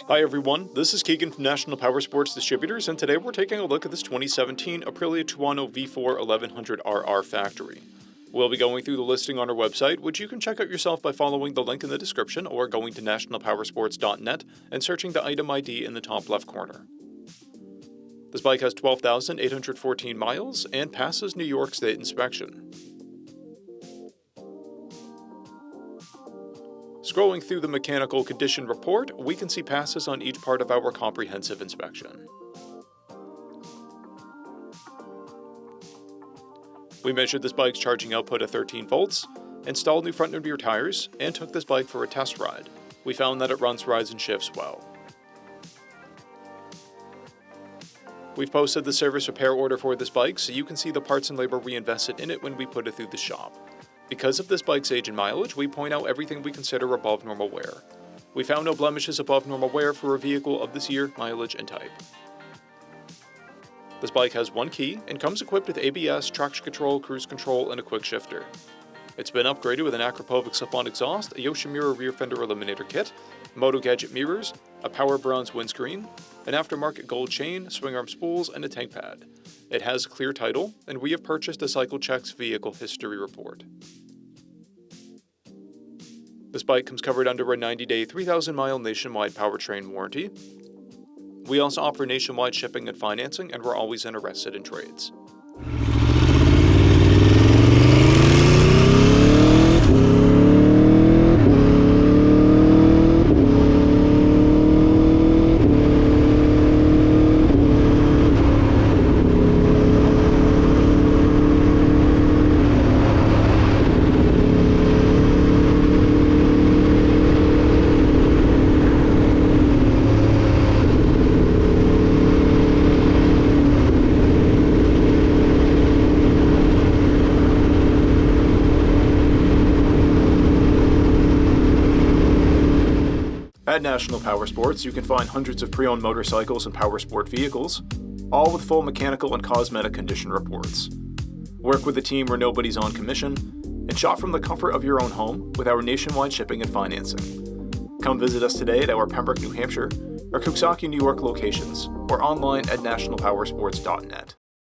Hi everyone, this is Keegan from National Powersports Distributors, and today we're taking a look at this 2017 Aprilia Tuono V4 1100RR factory. We'll be going through the listing on our website, which you can check out yourself by following the link in the description or going to nationalpowersports.net and searching the item ID in the top left corner. This bike has 12,814 miles and passes New York State inspection. Scrolling through the mechanical condition report, we can see passes on each part of our comprehensive inspection. We measured this bike's charging output at 13 volts, installed new front and rear tires, and took this bike for a test ride. We found that it runs, rides, and shifts well. We've posted the service repair order for this bike so you can see the parts and labor we invested in it when we put it through the shop. Because of this bike's age and mileage, we point out everything we consider above normal wear. We found no blemishes above normal wear for a vehicle of this year, mileage, and type. This bike has one key and comes equipped with ABS, traction control, cruise control, and a quick shifter. It's been upgraded with an Akrapovic slip-on exhaust, a Yoshimura rear fender eliminator kit, Moto Gadget mirrors, a power bronze windscreen, an aftermarket gold chain, swing arm spools, and a tank pad. It has a clear title, and we have purchased a CycleCheck's vehicle history report. This bike comes covered under a 90-day, 3,000-mile nationwide powertrain warranty. We also offer nationwide shipping and financing, and we're always interested in trades. At National Powersports, you can find hundreds of pre-owned motorcycles and powersport vehicles, all with full mechanical and cosmetic condition reports. Work with a team where nobody's on commission, and shop from the comfort of your own home with our nationwide shipping and financing. Come visit us today at our Pembroke, New Hampshire, or Coxsackie, New York locations, or online at nationalpowersports.net.